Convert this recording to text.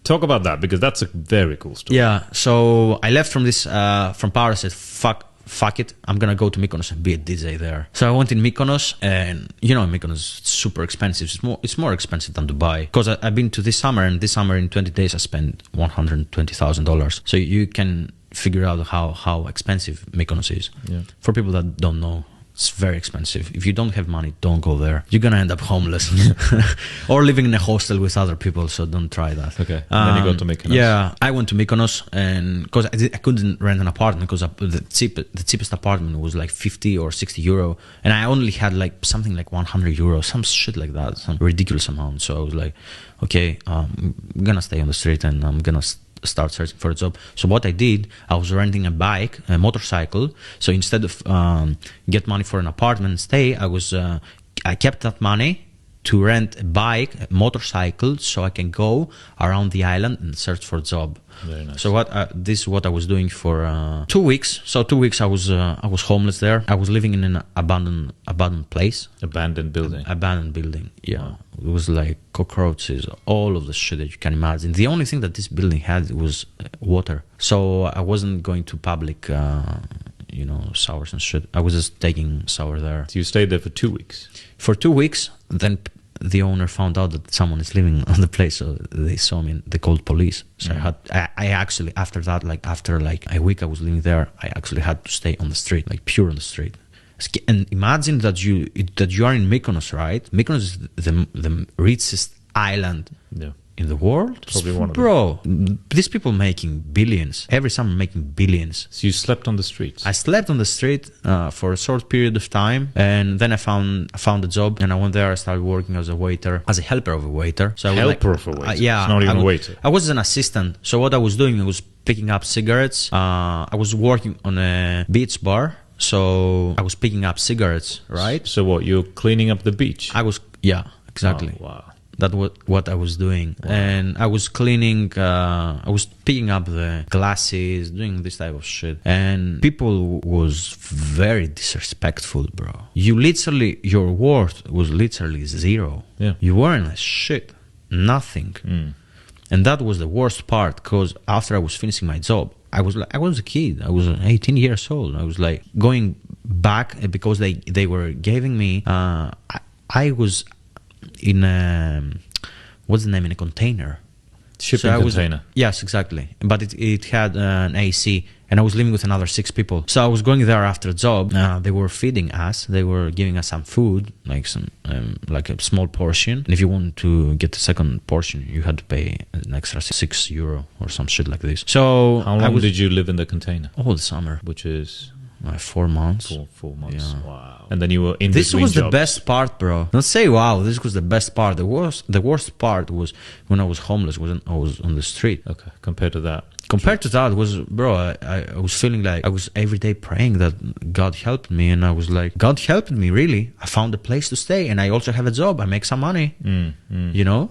Talk about that, because that's a very cool story. Yeah, so I left from this from Paris. I said, fuck it, I'm gonna go to Mykonos and be a DJ there. So I went in Mykonos, and Mykonos is super expensive. It's more expensive than Dubai, because I've been to this summer, and this summer in 20 days I spent $120,000. So you can figure out how expensive Mykonos is. Yeah. For people that don't know, it's very expensive. If you don't have money, don't go there. You're gonna end up homeless or living in a hostel with other people. So don't try that. Okay. And then you go to Mykonos. Yeah, I went to Mykonos, and because I couldn't rent an apartment, because the cheapest apartment was like 50 or 60 euro, and I only had like something like 100 euro, some shit like that, some ridiculous amount. So I was like, okay, I'm gonna stay on the street, and I'm gonna start searching for a job. So what I did, I was renting a motorcycle. So instead of get money for an apartment and stay, I kept that money to rent a motorcycle, so I can go around the island and search for a job. Very nice. So this is what I was doing for 2 weeks. So 2 weeks I was homeless there. I was living in an abandoned place. Abandoned building. Abandoned building. Yeah. Wow. It was like cockroaches, all of the shit that you can imagine. The only thing that this building had was water. So I wasn't going to public showers and shit. I was just taking shower there. So you stayed there for 2 weeks? For 2 weeks, then the owner found out that someone is living on the place, so they saw me and they called police. So I actually, after that, after a week I was living there, I actually had to stay on the street, like pure on the street. And imagine that you are in Mykonos, right? Mykonos is the richest island in the world. Probably one of them. Bro, these people making billions. Every summer making billions. So you slept on the streets? I slept on the street for a short period of time, and then I found a job, and I went there. I started working as a waiter, as a helper of a waiter. So helper of a waiter? Yeah. It's not even a waiter. I was an assistant. So what I was doing, I was picking up cigarettes. I was working on a beach bar. So I was picking up cigarettes, right? So what, you're cleaning up the beach? Yeah, exactly. Oh, wow. That's what I was doing. Wow. And I was cleaning, I was picking up the glasses, doing this type of shit. And people was very disrespectful, bro. Your worth was literally zero. Yeah. You weren't a shit, nothing. And that was the worst part, because after I was finishing my job, I was a kid. I was 18 years old. I was like going back, because they were giving me. I was in what's the name, in a container. Shipping container. Yes, exactly. But it had an AC, and I was living with another 6 people. So I was going there after a job. They were feeding us. They were giving us some food, like like a small portion. And if you want to get the second portion, you had to pay an extra €6 or some shit like this. So how long did you live in the container? All the summer, which is 4 months. 4 months. Yeah. Wow. And then you were in this was jobs. The best part, bro. Don't say wow. This was the best part. The worst part was when I was homeless. When I was on the street. Okay. Compared to that. Was, bro, I was feeling like I was every day praying that God helped me, and I was like, God helped me, really. I found a place to stay, and I also have a job. I make some money, you know?